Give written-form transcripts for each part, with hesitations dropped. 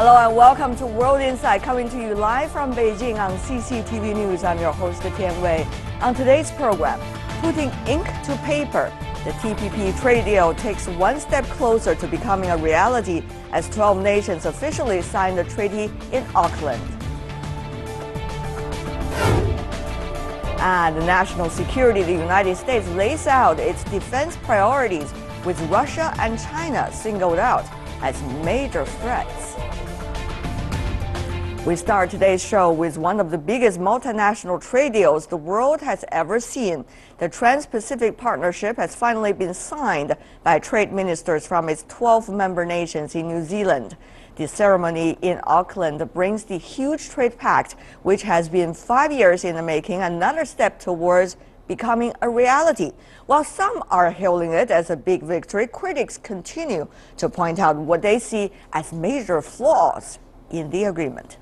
Hello and welcome to World Insight, coming to you live from Beijing on CCTV News. I'm your host, Tian Wei. On today's program, putting ink to paper, the TPP trade deal takes one step closer to becoming a reality as 12 nations officially signed the treaty in Auckland. And national security, the United States lays out its defense priorities with Russia and China singled out as major threats. We start today's show with one of the biggest multinational trade deals the world has ever seen. The Trans-Pacific Partnership has finally been signed by trade ministers from its 12 member nations in New Zealand. The ceremony in Auckland brings the huge trade pact, which has been 5 years in the making, another step towards becoming a reality. While some are hailing it as a big victory, critics continue to point out what they see as major flaws in the agreement.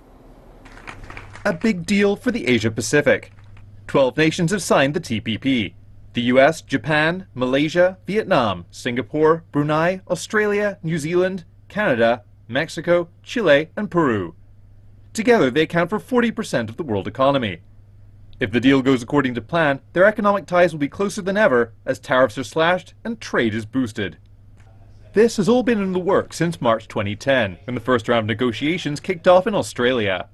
A big deal for the Asia-Pacific. 12 nations have signed the TPP. The US, Japan, Malaysia, Vietnam, Singapore, Brunei, Australia, New Zealand, Canada, Mexico, Chile, and Peru. Together, they account for 40% of the world economy. If the deal goes according to plan, their economic ties will be closer than ever as tariffs are slashed and trade is boosted. This has all been in the works since March 2010, when the first round of negotiations kicked off in Australia.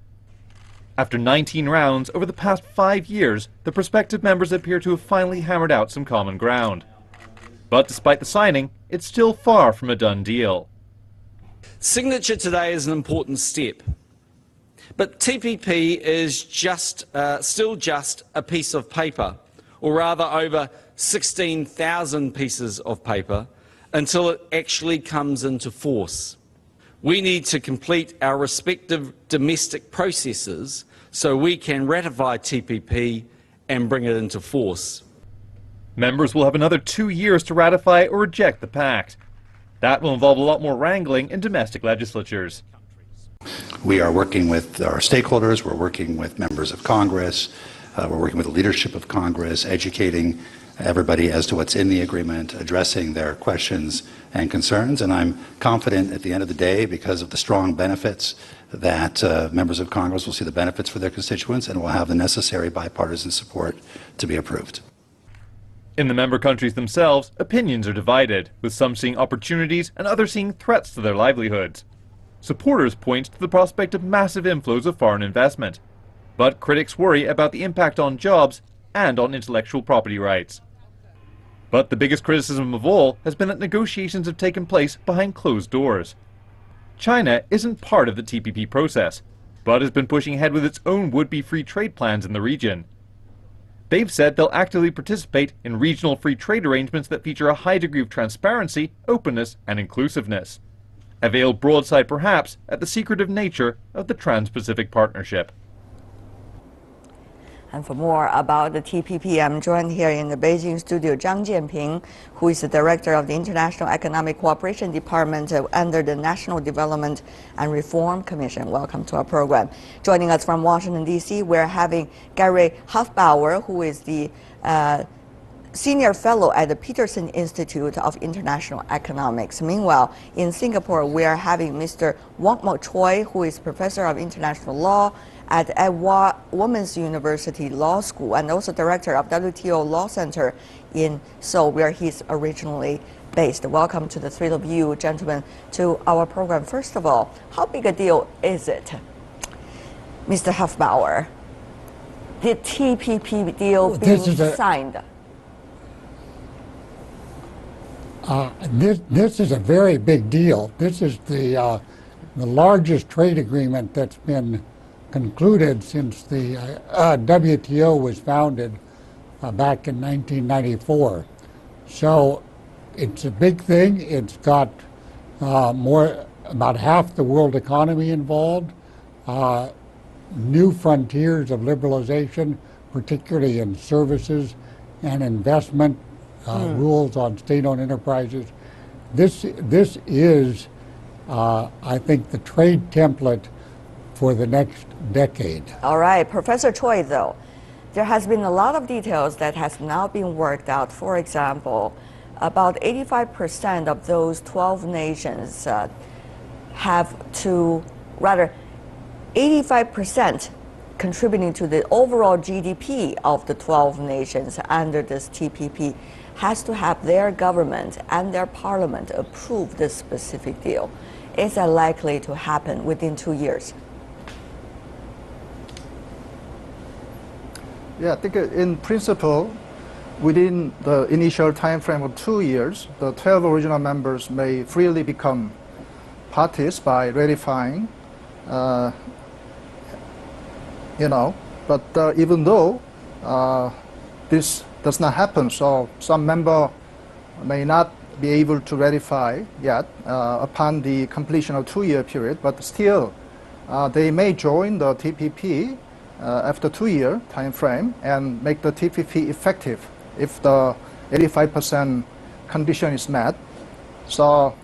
After 19 rounds over the past 5 years, the prospective members appear to have finally hammered out some common ground. But despite the signing, it's still far from a done deal. Signature today is an important step, but TPP is still just a piece of paper, or rather over 16,000 pieces of paper, until it actually comes into force. We need to complete our respective domestic processes so we can ratify TPP and bring it into force. Members will have another 2 years to ratify or reject the pact. That will involve a lot more wrangling in domestic legislatures. We are working with our stakeholders, we're working with members of Congress, we're working with the leadership of Congress, educating everybody as to what's in the agreement, addressing their questions and concerns, and I'm confident at the end of the day, because of the strong benefits, that members of Congress will see the benefits for their constituents and will have the necessary bipartisan support to be approved. In the member countries themselves, opinions are divided, with some seeing opportunities and others seeing threats to their livelihoods. Supporters point to the prospect of massive inflows of foreign investment, but critics worry about the impact on jobs and on intellectual property rights. But the biggest criticism of all has been that negotiations have taken place behind closed doors. China isn't part of the TPP process, but has been pushing ahead with its own would-be free trade plans in the region. They've said they'll actively participate in regional free trade arrangements that feature a high degree of transparency, openness, and inclusiveness. A veiled broadside perhaps at the secretive nature of the Trans-Pacific Partnership. And for more about the TPP, I'm joined here in the Beijing studio, Zhang Jianping, who is the director of the International Economic Cooperation Department under the National Development and Reform Commission. Welcome to our program. Joining us from Washington, D.C., we're having Gary Hufbauer, who is the Senior Fellow at the Peterson Institute of International Economics. Meanwhile, in Singapore, we are having Mr. Wong Mo Choi, who is Professor of International Law at Women's University Law School and also Director of WTO Law Center in Seoul, where he's originally based. Welcome to the three of you, gentlemen, to our program. First of all, how big a deal is it? Mr. Hufbauer, the TPP deal being signed. This is a very big deal. This is the largest trade agreement that's been concluded since the WTO was founded back in 1994. So it's a big thing. It's got about half the world economy involved, new frontiers of liberalization, particularly in services and investment, rules on state-owned enterprises. This is, I think, the trade template for the next decade. All right, Professor Choi, though, there has been a lot of details that has now been worked out. For example, about 85% of those 12 nations have to rather 85% contributing to the overall GDP of the 12 nations under this TPP has to have their government and their parliament approve this specific deal. Is that likely to happen within 2 years? Yeah, I think in principle, within the initial time frame of 2 years, the 12 original members may freely become parties by ratifying, but even though this does not happen, so some member may not be able to ratify yet upon the completion of 2-year period, but still they may join the TPP after 2-year time frame and make the TPP effective if the 85% condition is met. So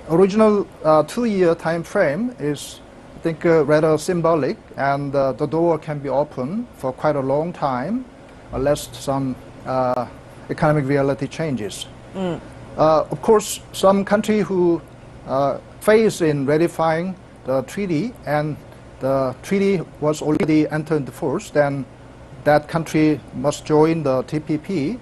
original 2-year time frame is, I think, rather symbolic, and the door can be open for quite a long time unless some economic reality changes. Of course, some country who fails in ratifying the treaty and the treaty was already entered into force, then that country must join the TPP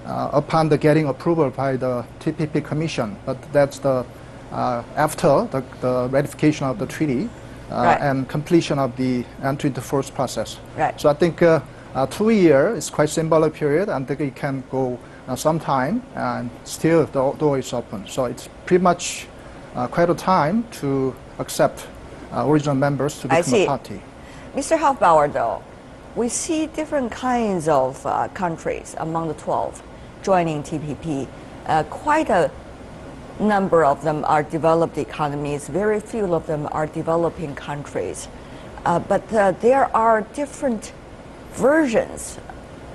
upon the getting approval by the TPP Commission. But that's the after the ratification of the treaty and completion of the entry into force process. Right. So I think 2 years is quite symbolic period, and I think it can go some time, and still the door is open. So it's pretty much quite a time to accept original members to become a party. Mr. Hofbauer, though, we see different kinds of countries among the 12 joining TPP. Quite a number of them are developed economies. Very few of them are developing countries. But there are different versions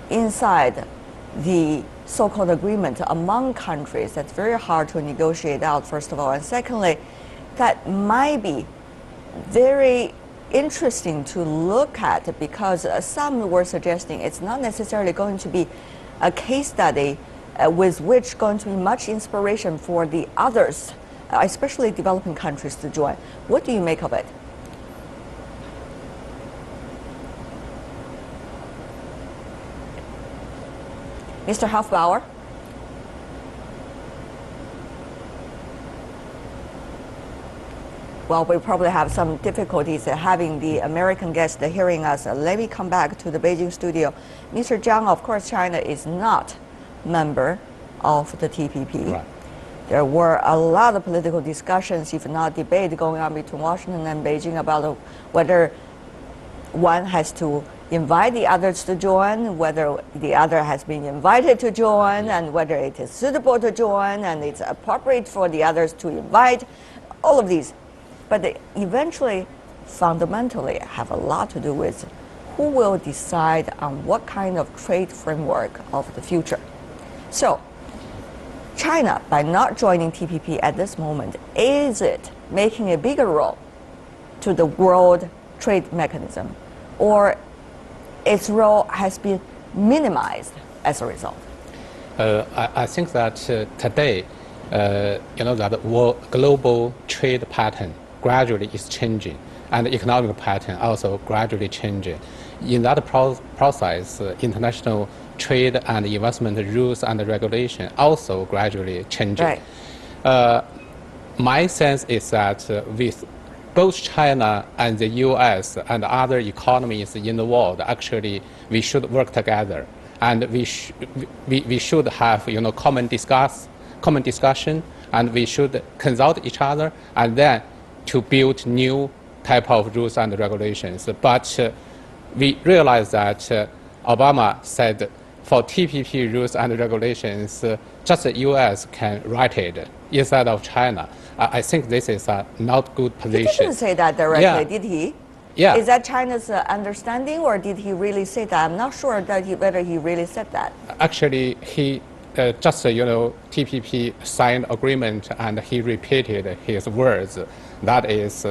inside the so-called agreement among countries. That's very hard to negotiate out, first of all. And secondly, that might be very interesting to look at, because some were suggesting it's not necessarily going to be a case study with which going to be much inspiration for the others, especially developing countries, to join. What do you make of it? Mr. Hofbauer? Well, we probably have some difficulties having the American guest hearing us. Let me come back to the Beijing studio. Mr. Zhang, of course, China is not member of the TPP. Right. There were a lot of political discussions, if not debate, going on between Washington and Beijing about whether one has to invite the others to join, whether the other has been invited to join, and whether it is suitable to join, and it's appropriate for the others to invite, all of these. But they eventually, fundamentally, have a lot to do with who will decide on what kind of trade framework of the future. So, China, by not joining TPP at this moment, is it making a bigger role to the world trade mechanism, or its role has been minimized as a result? I think that today, that global trade pattern gradually is changing, and the economic pattern also gradually changing. In that process, international trade and investment rules and regulation also gradually changing. Right. My sense is that with both China and the US and other economies in the world, actually we should work together, and we should have common discussion, and we should consult each other, and then to build new type of rules and regulations. But we realize that Obama said for TPP rules and regulations, just the US can write it instead of China. I think this is a not good position. He didn't say that directly, did he? Yeah. Is that China's understanding, or did he really say that? I'm not sure that whether he really said that. Actually, he just TPP signed agreement, and he repeated his words. That is,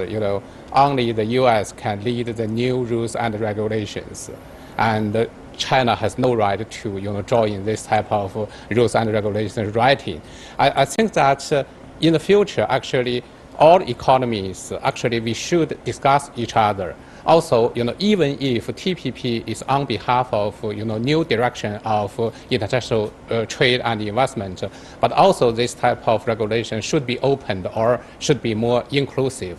only the U.S. can lead the new rules and regulations, and China has no right to join this type of rules and regulations writing. I think that in the future, actually, all economies, actually, we should discuss each other. Also, even if TPP is on behalf of, new direction of international trade and investment, but also this type of regulation should be opened or should be more inclusive.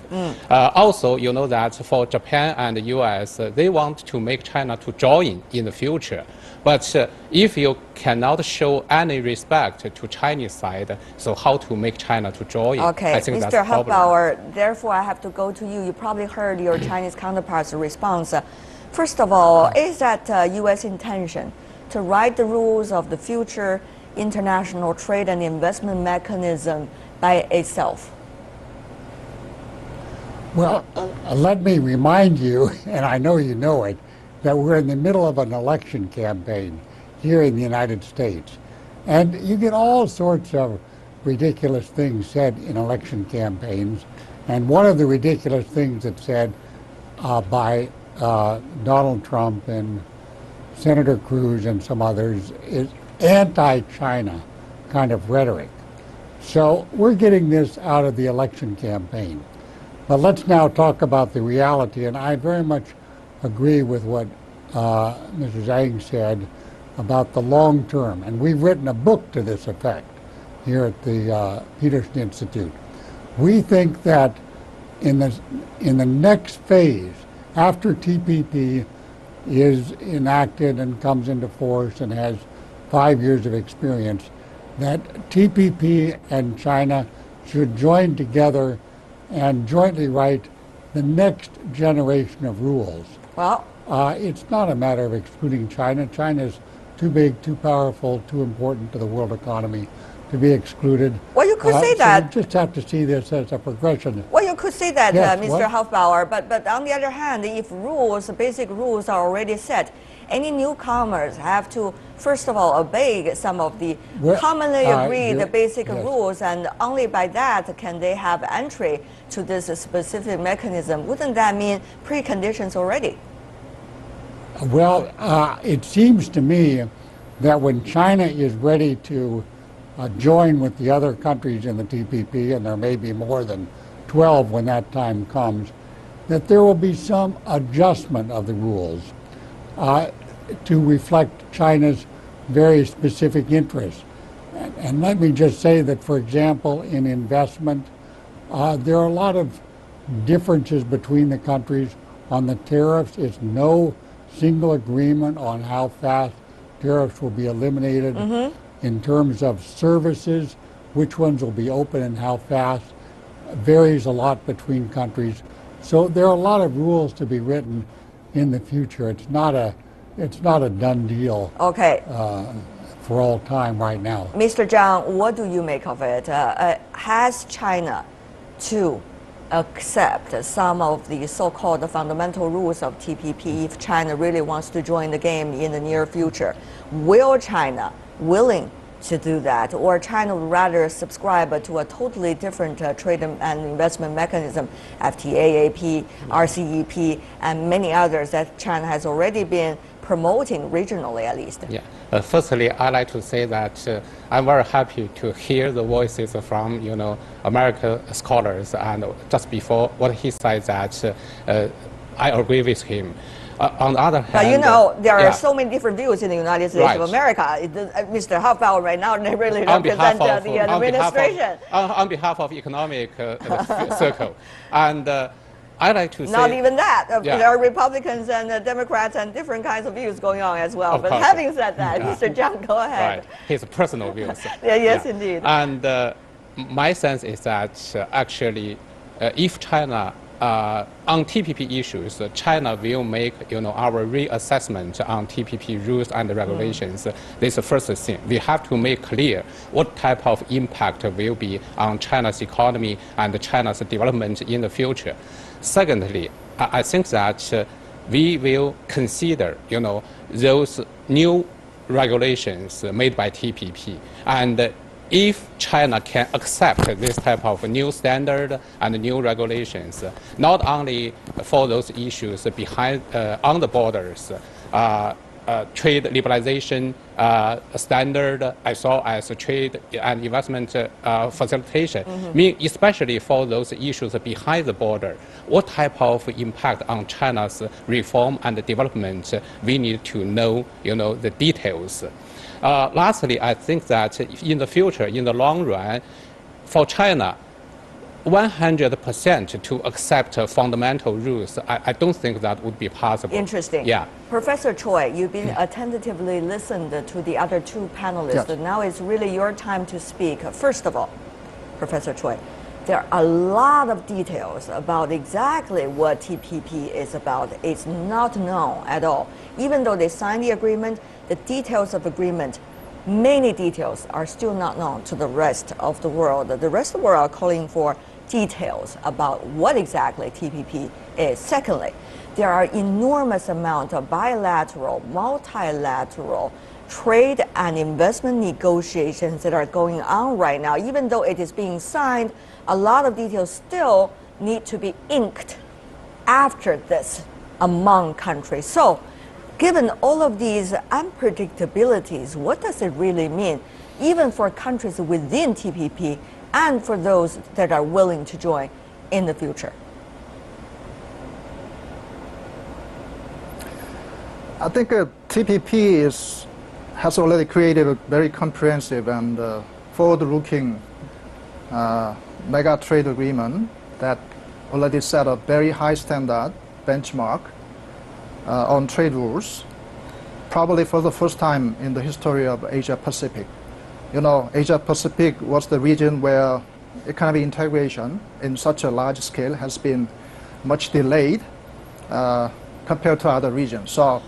Also, you know that for Japan and the US, they want to make China to join in the future. But if you cannot show any respect to Chinese side, so how to make China to join? Okay, I think Mr. that's a problem. Hofbauer, therefore I have to go to you. You probably heard your Chinese counterpart's response. First of all, is that U.S. intention to write the rules of the future international trade and investment mechanism by itself? Well, let me remind you, and I know you know it, that we're in the middle of an election campaign here in the United States. And you get all sorts of ridiculous things said in election campaigns. And one of the ridiculous things that's said by Donald Trump and Senator Cruz and some others is anti-China kind of rhetoric. So we're getting this out of the election campaign. But let's now talk about the reality, and I very much agree with what Mrs. Zhang said about the long term. And we've written a book to this effect here at the Peterson Institute. We think that in the next phase, after TPP is enacted and comes into force and has 5 years of experience, that TPP and China should join together and jointly write the next generation of rules. Well, it's not a matter of excluding China. China's too big, too powerful, too important to the world economy to be excluded. Well, you could say that. So you just have to see this as a progression. Well, you could say that, Yes, Mr. Hofbauer, but on the other hand, if rules, basic rules are already set, any newcomers have to, first of all, obey some of the commonly agreed basic rules, and only by that can they have entry to this specific mechanism. Wouldn't that mean preconditions already? Well, it seems to me that when China is ready to join with the other countries in the TPP, and there may be more than 12 when that time comes, that there will be some adjustment of the rules to reflect China's very specific interests. And let me just say that, for example, in investment, there are a lot of differences between the countries on the tariffs. It's no single agreement on how fast tariffs will be eliminated. In terms of services, which ones will be open and how fast varies a lot between countries. So there are a lot of rules to be written in the future. It's not a done deal. Okay. For all time right now. Mr. Zhang, what do you make of it? Has China to accept some of the so-called fundamental rules of TPP if China really wants to join the game in the near future? Will China willing to do that, or China would rather subscribe to a totally different trade and investment mechanism, FTA, AP, RCEP, and many others that China has already been promoting regionally, at least? Yeah. Firstly, I'd like to say that I'm very happy to hear the voices from American scholars, and just before what he said that I agree with him. On the other hand, but there are so many different views in the United States of America. Mr. Hofbauer right now, they really represent the administration. On behalf of economic circle. And I like to say... Not even that. There are Republicans and Democrats and different kinds of views going on as well. But having said that, Mr. Zhang, go ahead. Right. His personal views. Yes, indeed. And my sense is that actually, if China on TPP issues, China will make our reassessment on TPP rules and regulations. This is the first thing. We have to make clear what type of impact will be on China's economy and China's development in the future. Secondly, I think that we will consider those new regulations made by TPP, and if China can accept this type of new standard and new regulations, not only for those issues behind on the borders, trade liberalization standard, as well as trade and investment facilitation, especially for those issues behind the border. What type of impact on China's reform and development? We need to know, the details. Lastly, I think that in the future, in the long run, for China, 100% to accept fundamental rules, I don't think that would be possible. Interesting. Yeah. Professor Choi, you've been attentively listened to the other two panelists. Yes. Now it's really your time to speak. First of all, Professor Choi, there are a lot of details about exactly what TPP is about. It's not known at all. Even though they signed the agreement, the details of agreement, many details are still not known to the rest of the world. The rest of the world are calling for details about what exactly TPP is. Secondly, there are enormous amount of bilateral, multilateral trade and investment negotiations that are going on right now. Even though it is being signed, a lot of details still need to be inked after this among countries. So, given all of these unpredictabilities, what does it really mean, even for countries within TPP and for those that are willing to join in the future? I think TPP has already created a very comprehensive and forward-looking mega trade agreement that already set a very high standard benchmark on trade rules, probably for the first time in the history of Asia Pacific. Asia Pacific was the region where economic integration in such a large scale has been much delayed compared to other regions. So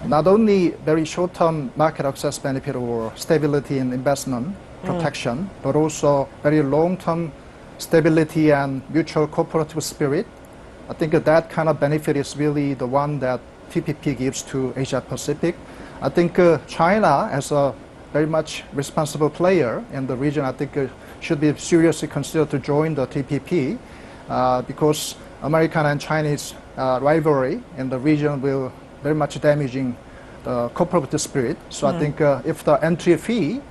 not only very short-term market access benefit or stability in investment protection, but also very long-term stability and mutual cooperative spirit. I think that kind of benefit is really the one that TPP gives to Asia Pacific. I think China, as a very much responsible player in the region, I think should be seriously considered to join the TPP because American and Chinese rivalry in the region will very much damaging the cooperative spirit. So I think if the entry fee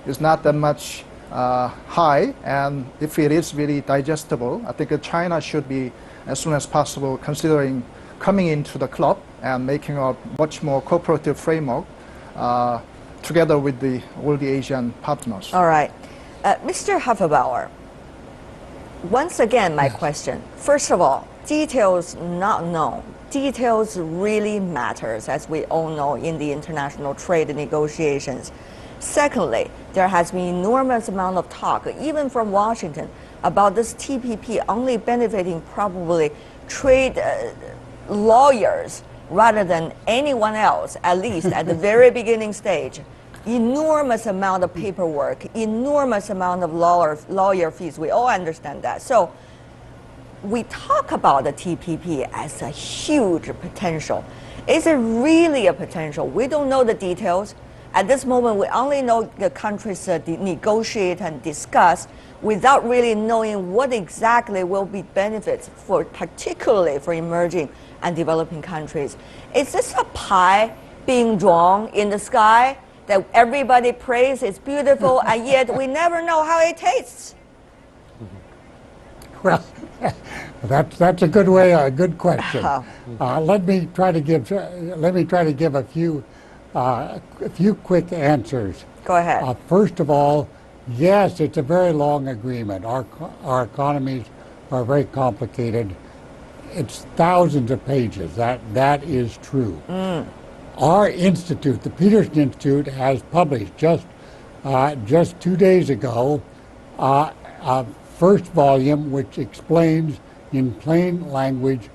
is not that much high, and if it is really digestible, I think China should be, as soon as possible, considering coming into the club and making a much more cooperative framework together with all the Asian partners. All right. Mr. Huffenbauer, once again, my question. First of all, details not known. Details really matters, as we all know, in the international trade negotiations. Secondly, there has been enormous amount of talk, even from Washington, about this TPP only benefiting probably trade lawyers rather than anyone else, at least at the very beginning stage. Enormous amount of paperwork, enormous amount of lawyer fees. We all understand that. So we talk about the TPP as a huge potential. Is it really a potential? We don't know the details. At this moment, we only know the countries negotiate and discuss without really knowing what exactly will be benefits for, particularly for emerging and developing countries. Is this a pie being drawn in the sky that everybody prays is beautiful and yet we never know how it tastes? Well, that's a good way, a good question. Let me try to give a few quick answers. Go ahead. First of all, yes, it's a very long agreement. Our economies are very complicated. It's thousands of pages. That is true. Our institute, the Peterson Institute, has published just 2 days ago a first volume which explains in plain language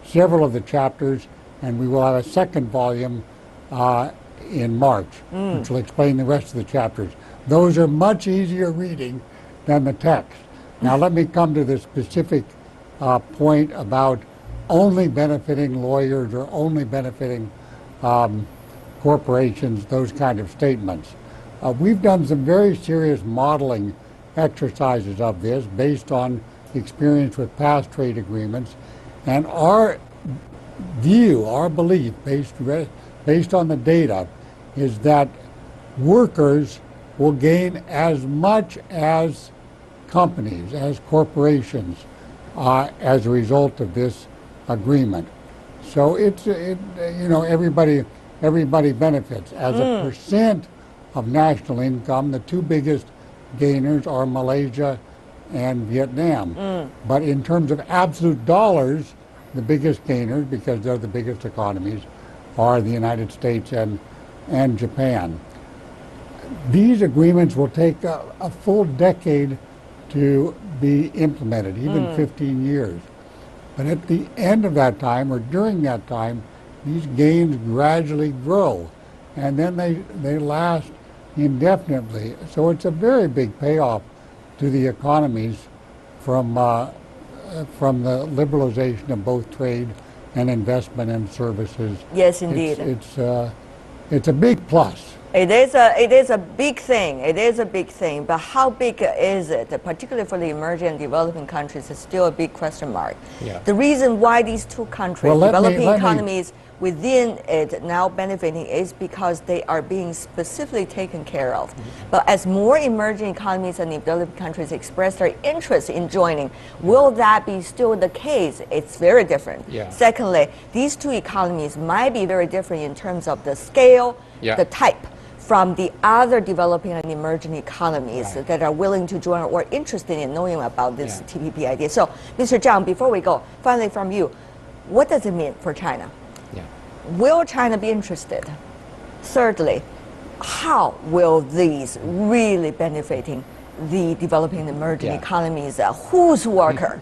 several of the chapters, and we will have a second volume in March, which will explain the rest of the chapters. Those are much easier reading than the text. Now let me come to the specific point about only benefiting lawyers or only benefiting corporations, those kind of statements. We've done some very serious modeling exercises of this based on experience with past trade agreements, and our view, our belief based based on the data, is that workers will gain as much as companies, as corporations, as a result of this agreement. So everybody benefits. As a percent of national income, the two biggest gainers are Malaysia and Vietnam. But in terms of absolute dollars, the biggest gainers, because they're the biggest economies, are the United States and Japan. These agreements will take a full decade to be implemented, even 15 years. But at the end of that time, or during that time, these gains gradually grow, and then they last indefinitely. So it's a very big payoff to the economies from the liberalization of both trade and investment and services. Yes, indeed. It's a big plus. It is a big thing. It is a big thing. But how big is it, particularly for the emerging and developing countries, is still a big question mark. Yeah. The reason why these two countries, developing economies within it now benefiting is because they are being specifically taken care of. But as more emerging economies and developing countries express their interest in joining, will that be still the case? It's very different. Yeah. Secondly, these two economies might be very different in terms of the scale, the type, from the other developing and emerging economies that are willing to join or interested in knowing about this TPP idea. So, Mr. Zhang, before we go, finally from you, what does it mean for China? Will China be interested? Thirdly, how will these really benefiting the developing and emerging economies? Whose worker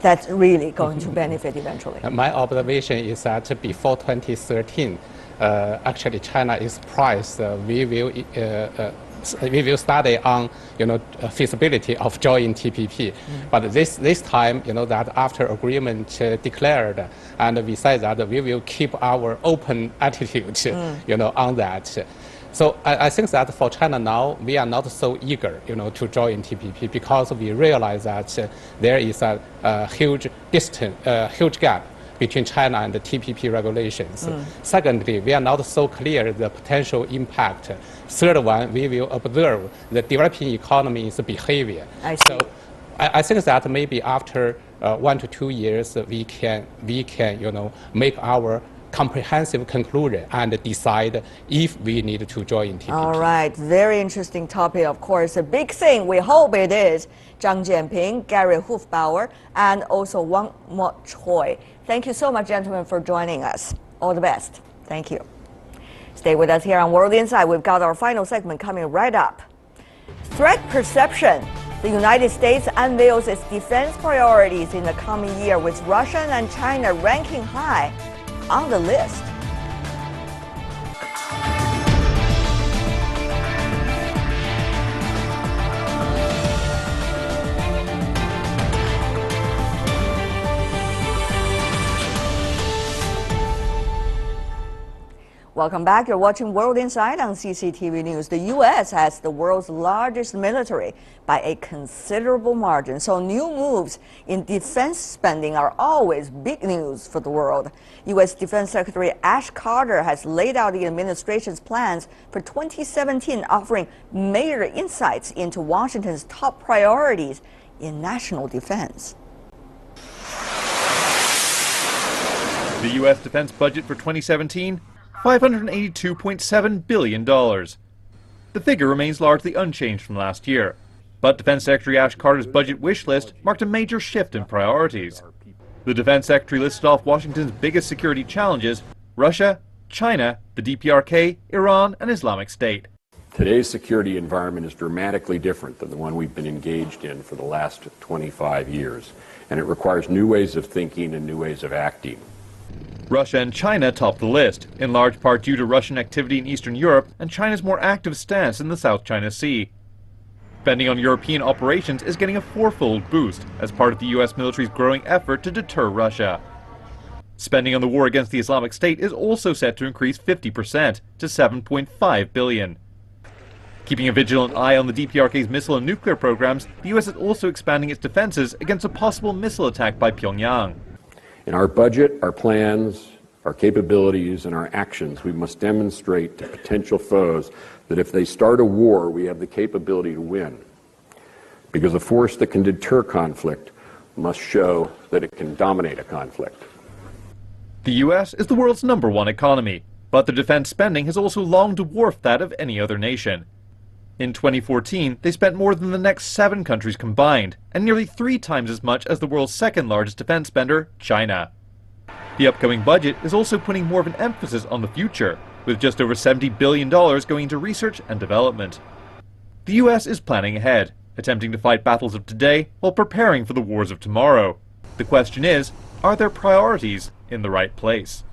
that's really going to benefit eventually? My observation is that before 2013, actually China is priced. We will study on feasibility of joining TPP, but this time that after agreement declared, and we said that we will keep our open attitude on that. So I think that for China now, we are not so eager to join TPP because we realize that there is a huge gap between China and the TPP regulations. Secondly, we are not so clear the potential impact. Third one, we will observe the developing economy's behavior. So I think that maybe after 1 to 2 years, we can make our comprehensive conclusion and decide if we need to join TPP. All right, very interesting topic, of course. A big thing, we hope it is, Zhang Jianping, Gary Hufbauer, and also Wang Mo Choi. Thank you so much, gentlemen, for joining us. All the best. Thank you. Stay with us here on World Insight. We've got our final segment coming right up. Threat perception. The United States unveils its defense priorities in the coming year, with Russia and China ranking high on the list. Welcome back. You're watching World Insight on CCTV News. The U.S. has the world's largest military by a considerable margin, so new moves in defense spending are always big news for the world. U.S. Defense Secretary Ash Carter has laid out the administration's plans for 2017, offering major insights into Washington's top priorities in national defense. The U.S. defense budget for 2017? $582.7 billion. The figure remains largely unchanged from last year, but Defense Secretary Ash Carter's budget wish list marked a major shift in priorities. The Defense Secretary listed off Washington's biggest security challenges: Russia, China, the DPRK, Iran, and Islamic State. Today's security environment is dramatically different than the one we've been engaged in for the last 25 years, and it requires new ways of thinking and new ways of acting. Russia and China top the list, in large part due to Russian activity in Eastern Europe and China's more active stance in the South China Sea. Spending on European operations is getting a fourfold boost as part of the U.S. military's growing effort to deter Russia. Spending on the war against the Islamic State is also set to increase 50% to $7.5 billion. Keeping a vigilant eye on the DPRK's missile and nuclear programs, the U.S. is also expanding its defenses against a possible missile attack by Pyongyang. In our budget, our plans our capabilities, and our actions, we must demonstrate to potential foes that if they start a war, we have the capability to win. Because a force that can deter conflict must show that it can dominate a conflict. The U.S. is the world's #1 economy, but their defense spending has also long dwarfed that of any other nation. In 2014, they spent more than the next 7 countries combined, and nearly 3 times as much as the world's second largest defense spender, China. The upcoming budget is also putting more of an emphasis on the future, with just over $70 billion going into research and development. The U.S. is planning ahead, attempting to fight battles of today while preparing for the wars of tomorrow. The question is, are their priorities in the right place?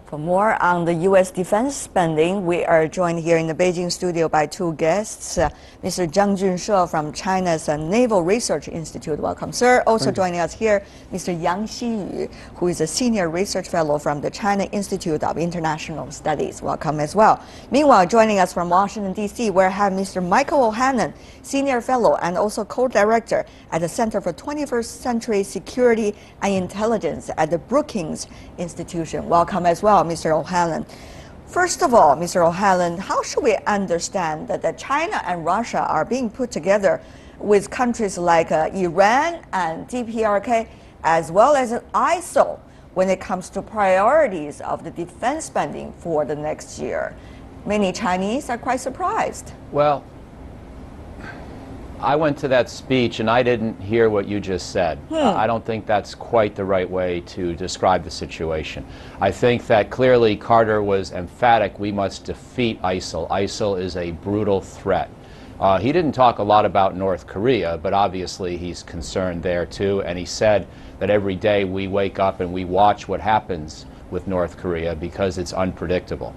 For more on the U.S. defense spending, we are joined here in the Beijing studio by 2 guests. Mr. Zhang Junshe from China's Naval Research Institute. Welcome, sir. Also joining us here, Mr. Yang Xiyu, who is a Senior Research Fellow from the China Institute of International Studies. Welcome as well. Meanwhile, joining us from Washington, D.C., we have Mr. Michael O'Hanlon, Senior Fellow and also Co-Director at the Center for 21st Century Security and Intelligence at the Brookings Institution. Welcome as well, Mr. O'Hanlon. First of all, Mr. O'Hanlon, how should we understand that China and Russia are being put together with countries like Iran and DPRK, as well as ISIL, when it comes to priorities of the defense spending for the next year? Many Chinese are quite surprised. Well, I went to that speech and I didn't hear what you just said. I don't think that's quite the right way to describe the situation. I think that clearly Carter was emphatic, we must defeat ISIL. ISIL is a brutal threat. He didn't talk a lot about North Korea, but obviously he's concerned there too, and he said that every day we wake up and we watch what happens with North Korea because it's unpredictable.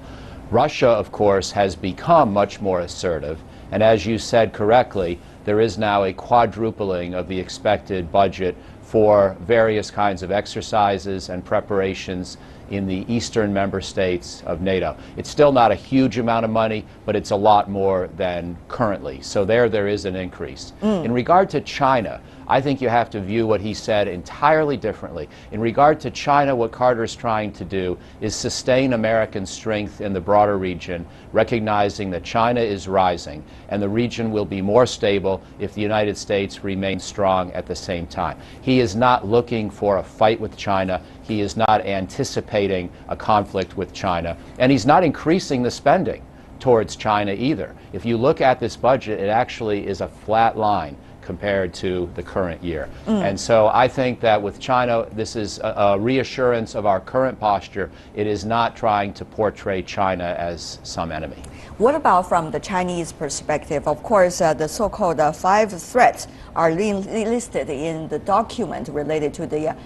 Russia, of course, has become much more assertive, and as you said correctly, there is now a quadrupling of the expected budget for various kinds of exercises and preparations in the eastern member states of NATO. It's still not a huge amount of money, but it's a lot more than currently. So there is an increase. In regard to China, I think you have to view what he said entirely differently. In regard to China, what Carter is trying to do is sustain American strength in the broader region, recognizing that China is rising, and the region will be more stable if the United States remains strong at the same time. He is not looking for a fight with China. He is not anticipating a conflict with China, and he's not increasing the spending towards China either. If you look at this budget, it actually is a flat line compared to the current year. And so I think that with China, this is a reassurance of our current posture. It is not trying to portray China as some enemy. What about from the Chinese perspective? Of course, the so-called 5 threats are listed in the document related to the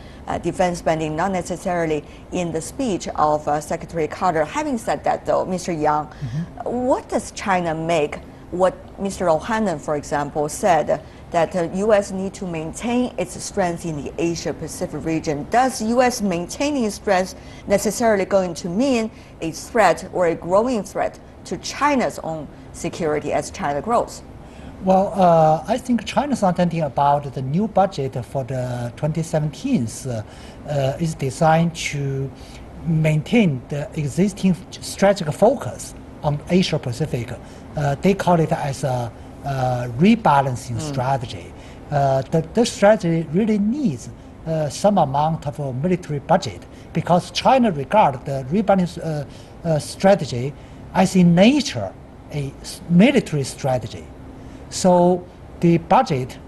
defense spending, not necessarily in the speech of Secretary Carter. Having said that, though, Mr. Yang, what does China make what Mr. O'Hanlon, for example, said that the U.S. need to maintain its strength in the Asia-Pacific region? Does U.S. maintaining its strength necessarily going to mean a threat or a growing threat to China's own security as China grows? Well, I think China's understanding about the new budget for the 2017 is designed to maintain the existing strategic focus on Asia-Pacific. They call it as a rebalancing strategy. The strategy really needs some amount of military budget because China regards the rebalancing strategy as in nature a military strategy. So the budget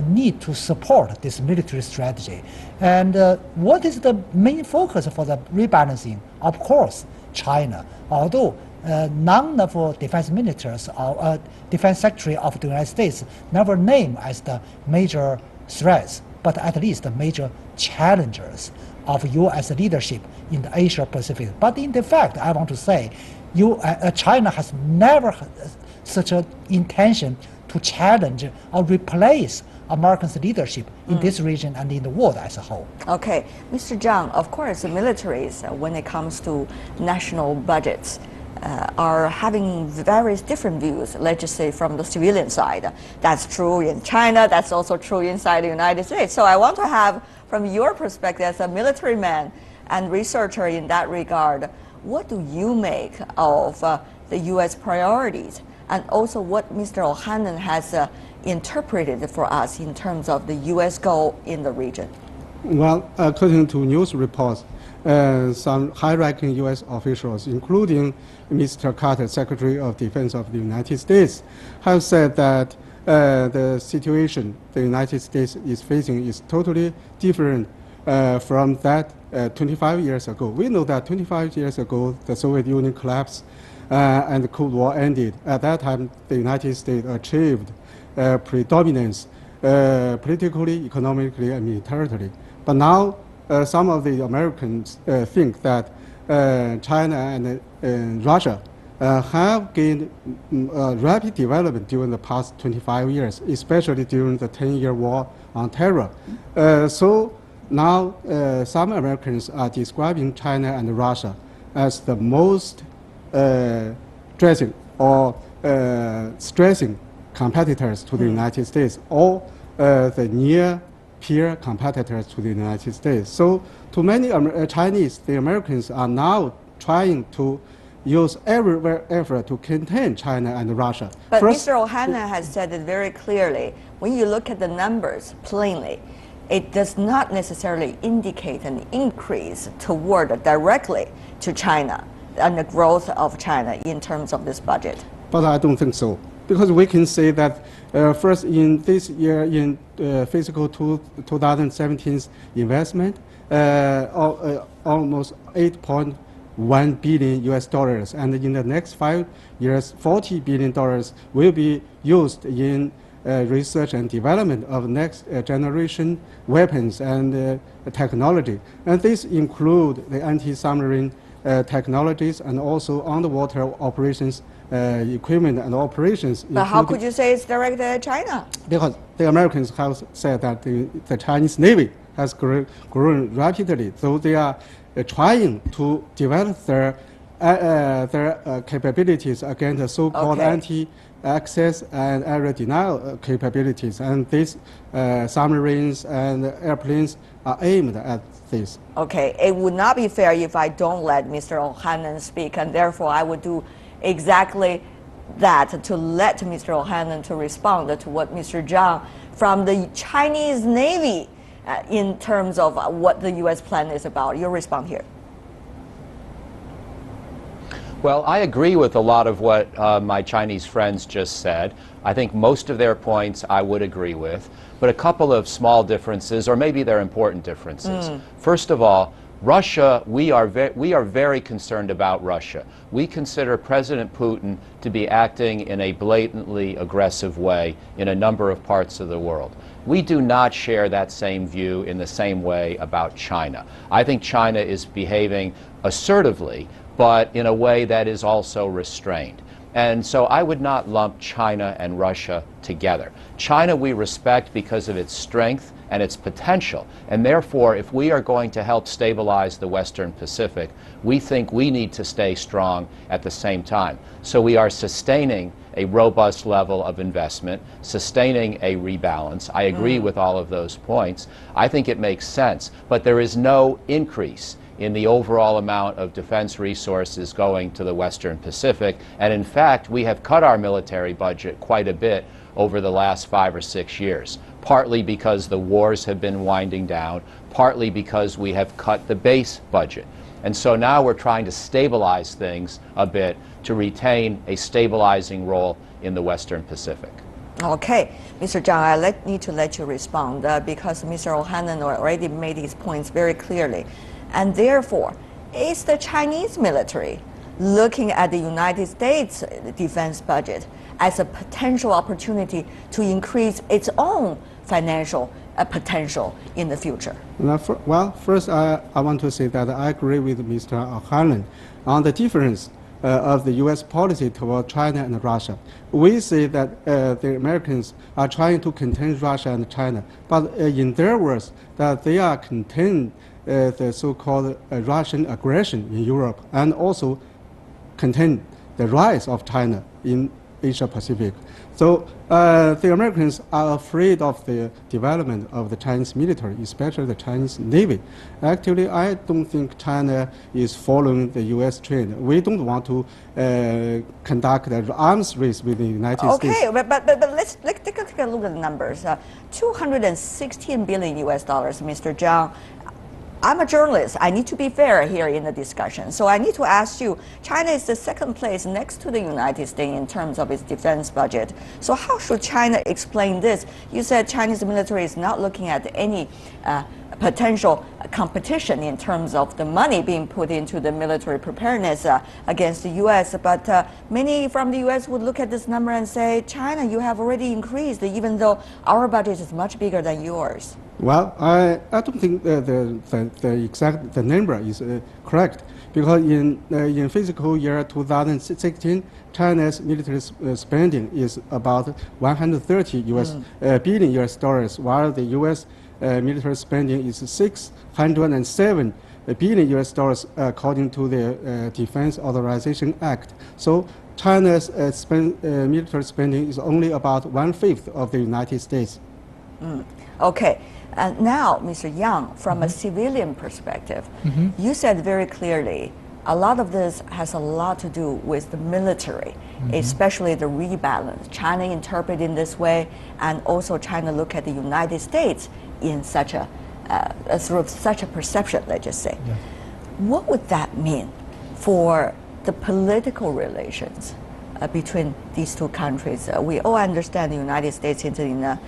need to support this military strategy. And what is the main focus for the rebalancing? Of course, China. Although none of defense ministers or defense secretary of the United States never named as the major threats, but at least the major challengers of U.S. leadership in the Asia Pacific. But in the fact, I want to say, China has never had such an intention to challenge or replace America's leadership in this region and in the world as a whole. Okay, Mr. Zhang, of course, the militaries, when it comes to national budgets, are having various different views, let's just say from the civilian side. That's true in China, that's also true inside the United States. So I want to have, from your perspective as a military man and researcher in that regard, what do you make of the U.S. priorities, and also what Mr. O'Hanlon has interpreted for us in terms of the U.S. goal in the region? Well, according to news reports, some high-ranking U.S. officials, including Mr. Carter, Secretary of Defense of the United States, have said that the situation the United States is facing is totally different from that 25 years ago. We know that 25 years ago, the Soviet Union collapsed and the Cold War ended. At that time, the United States achieved predominance politically, economically, and militarily. But now, some of the Americans think that China and Russia have gained rapid development during the past 25 years, especially during the 10-year war on terror. So now some Americans are describing China and Russia as the most stressing competitors to the United States, or the near peer competitors to the United States. So to many Chinese, the Americans are now trying to use every effort to contain China and Russia. But Mr. O'Hanlon has said it very clearly. When you look at the numbers plainly, it does not necessarily indicate an increase toward directly to China and the growth of China in terms of this budget. But I don't think so, because we can say that first in this year, in fiscal 2017's investment, almost 8.1 billion US dollars, and in the next 5 years, $40 billion will be used in research and development of next generation weapons and technology. And this include the anti-submarine technologies and also underwater operations equipment and operations. But how could you say it's directed at China? Because the Americans have said that the Chinese Navy has grown rapidly, so they are trying to develop their capabilities against the so-called anti-access and area denial capabilities, and these submarines and airplanes are aimed at this. Okay, it would not be fair if I don't let Mr. O'Hanlon speak, and therefore I would do exactly that, to let Mr. O'Hanlon to respond to what Mr. Zhang from the Chinese Navy in terms of what the U.S. plan is about. Your response here. Well, I agree with a lot of what my Chinese friends just said. I think most of their points I would agree with, but a couple of small differences, or maybe they're important differences. First of all, Russia, we are very concerned about Russia. We consider President Putin to be acting in a blatantly aggressive way in a number of parts of the world. We do not share that same view in the same way about China. I think China is behaving assertively, but in a way that is also restrained. And so I would not lump China and Russia together. China we respect because of its strength and its potential, and therefore if we are going to help stabilize the Western Pacific, we think we need to stay strong at the same time. So we are sustaining a robust level of investment, sustaining a rebalance. I agree with all of those points. I think it makes sense, but there is no increase in the overall amount of defense resources going to the Western Pacific. And in fact, we have cut our military budget quite a bit over the last 5 or 6 years, partly because the wars have been winding down, partly because we have cut the base budget. And so now we're trying to stabilize things a bit to retain a stabilizing role in the Western Pacific. Okay, Mr. Zhang, I need to let you respond because Mr. O'Hanlon already made his points very clearly. And therefore, is the Chinese military looking at the United States defense budget as a potential opportunity to increase its own financial potential in the future? Well, first I want to say that I agree with Mr. O'Hanlon on the difference of the U.S. policy toward China and Russia. We say that the Americans are trying to contain Russia and China, but in their words, that they are containing the so-called Russian aggression in Europe, and also contain the rise of China in Asia Pacific. So the Americans are afraid of the development of the Chinese military, especially the Chinese Navy. Actually, I don't think China is following the U.S. trend. We don't want to conduct an arms race with the United States. Okay, but let's take a look at the numbers. $216 billion US, Mr. Zhang. I'm a journalist. I need to be fair here in the discussion. So I need to ask you, China is the second place next to the United States in terms of its defense budget. So how should China explain this? You said Chinese military is not looking at any potential competition in terms of the money being put into the military preparedness against the U.S. But many from the U.S. would look at this number and say, China, you have already increased, even though our budget is much bigger than yours. Well, I don't think the exact number is correct, because in fiscal year 2016, China's military spending is about 130 billion US dollars, while the U.S. Military spending is 607 billion US dollars according to the Defense Authorization Act. So China's military spending is only about 1/5 of the United States. Okay. Now, Mr. Yang, from a civilian perspective, you said very clearly a lot of this has a lot to do with the military, especially the rebalance. China interpret in this way, and also China look at the United States in such a sort of such a perception, let's just say. Yeah. What would that mean for the political relations between these two countries? We all understand the United States is in a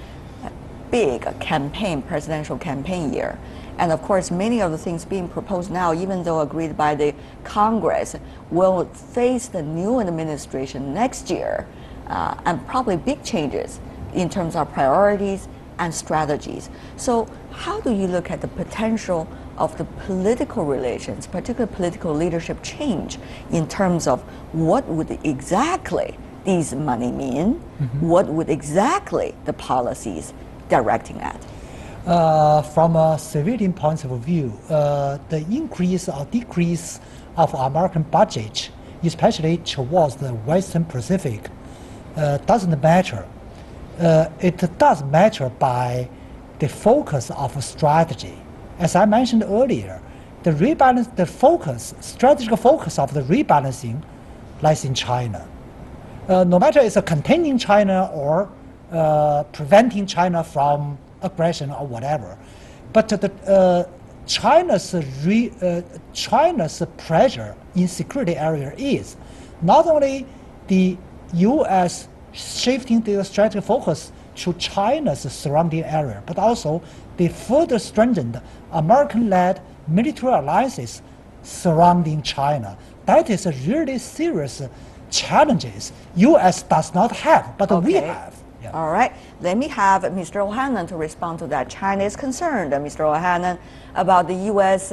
big campaign, presidential campaign year. And of course, many of the things being proposed now, even though agreed by the Congress, will face the new administration next year, and probably big changes in terms of priorities and strategies. So how do you look at the potential of the political relations, particularly political leadership change, in terms of what would exactly these money mean? What would exactly the policies directing at? From a civilian point of view, the increase or decrease of American budget, especially towards the Western Pacific, doesn't matter. It does matter by the focus of a strategy. As I mentioned earlier, the rebalance, the focus, strategic focus of the rebalancing lies in China. No matter it's a containing China or preventing China from aggression or whatever, but China's pressure in security area is not only the U.S. shifting their strategic focus to China's surrounding area, but also the further strengthened American-led military alliances surrounding China. That is a really serious challenges U.S. does not have, but we have. Yeah. All right. Let me have Mr. O'Hanlon to respond to that. China is concerned, Mr. O'Hanlon, about the U.S.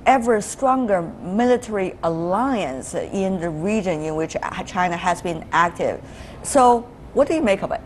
Ever stronger military alliance in the region in which China has been active. So what do you make of it?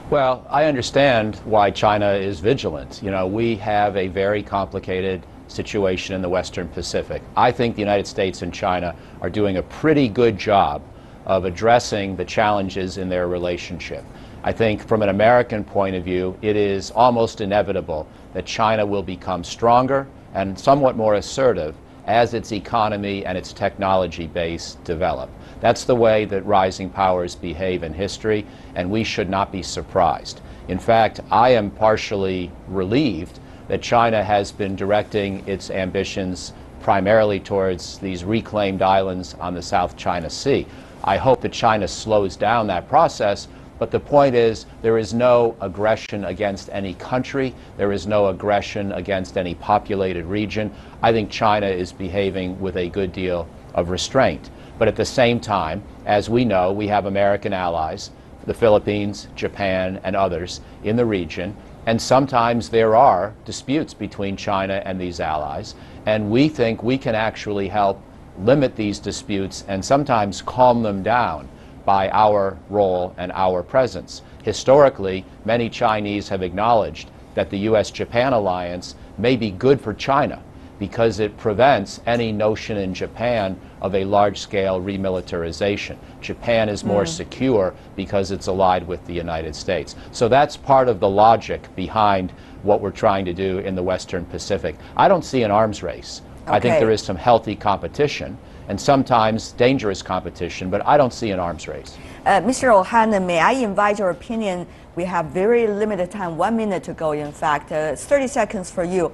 Well, I understand why China is vigilant. You know, we have a very complicated situation in the Western Pacific. I think the United States and China are doing a pretty good job of addressing the challenges in their relationship. I think from an American point of view, it is almost inevitable that China will become stronger and somewhat more assertive as its economy and its technology base develop. That's the way that rising powers behave in history, and we should not be surprised. In fact, I am partially relieved that China has been directing its ambitions primarily towards these reclaimed islands on the South China Sea. I hope that China slows down that process, but the point is there is no aggression against any country. There is no aggression against any populated region. I think China is behaving with a good deal of restraint. But at the same time, as we know, we have American allies, the Philippines, Japan, and others in the region, and sometimes there are disputes between China and these allies, and we think we can actually help limit these disputes and sometimes calm them down by our role and our presence. Historically, many Chinese have acknowledged that the U.S.-Japan alliance may be good for China because it prevents any notion in Japan of a large-scale remilitarization. Japan is more secure because it's allied with the United States. So that's part of the logic behind what we're trying to do in the Western Pacific. I don't see an arms race. I think there is some healthy competition and sometimes dangerous competition, but I don't see an arms race. Mr. O'Hanlon, may I invite your opinion? We have very limited time, 1 minute to go, in fact. 30 seconds for you.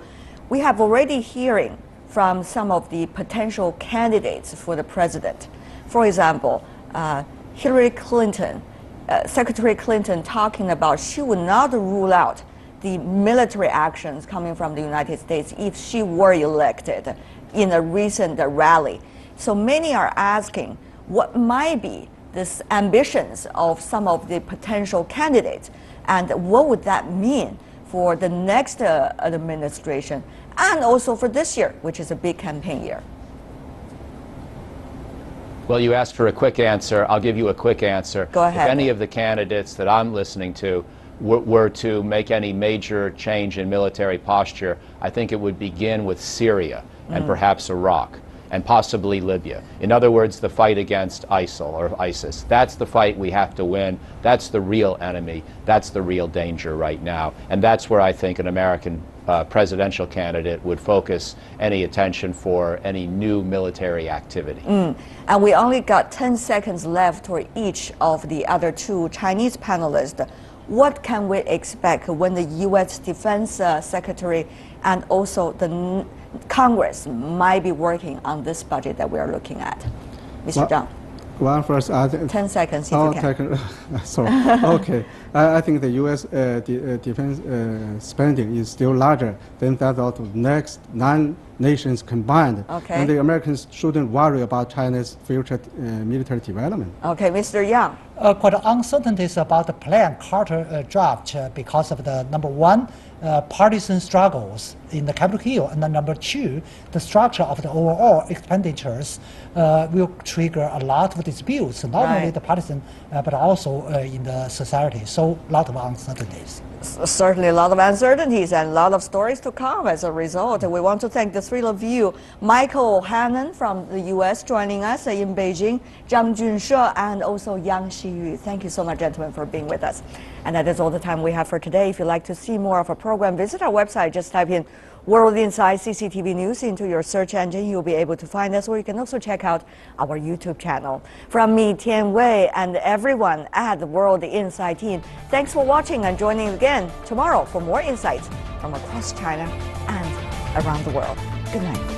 We have already hearing from some of the potential candidates for the president. For example, Hillary Clinton, Secretary Clinton talking about she would not rule out the military actions coming from the United States if she were elected in a recent rally. So many are asking what might be the ambitions of some of the potential candidates and what would that mean for the next administration and also for this year, which is a big campaign year. Well, you asked for a quick answer. I'll give you a quick answer. Go ahead. If any of the candidates that I'm listening to were to make any major change in military posture, I think it would begin with Syria and perhaps Iraq and possibly Libya. In other words, the fight against ISIL or ISIS. That's the fight we have to win. That's the real enemy. That's the real danger right now. And that's where I think an American presidential candidate would focus any attention for any new military activity. And we only got 10 seconds left for each of the other two Chinese panelists. What can we expect when the U.S. Defense Secretary and also the Congress might be working on this budget that we are looking at? Mr. Zhang. Well, first, 10 seconds, if you can. Sorry. Okay. I think the U.S. defense spending is still larger than that of the next 9 nations combined. Okay. And the Americans shouldn't worry about China's future military development. Okay, Mr. Yang. Quite uncertainties about the plan Carter draft because of the number one, partisan struggles in the Capitol Hill, and then number two, the structure of the overall expenditures will trigger a lot of disputes, not only the partisan, but also in the society. So a lot of uncertainties. Certainly a lot of uncertainties and a lot of stories to come as a result. We want to thank the three of you, Michael O'Hanlon from the U.S. joining us in Beijing, Zhang Junshe, and also Yang Xiyu. Thank you so much, gentlemen, for being with us. And that is all the time we have for today. If you'd like to see more of our program, visit our website. Just type in World Inside CCTV News into your search engine. You'll be able to find us, or you can also check out our YouTube channel. From me, Tian Wei, and everyone at the World Inside team, thanks for watching and joining again tomorrow for more insights from across China and around the world. Good night.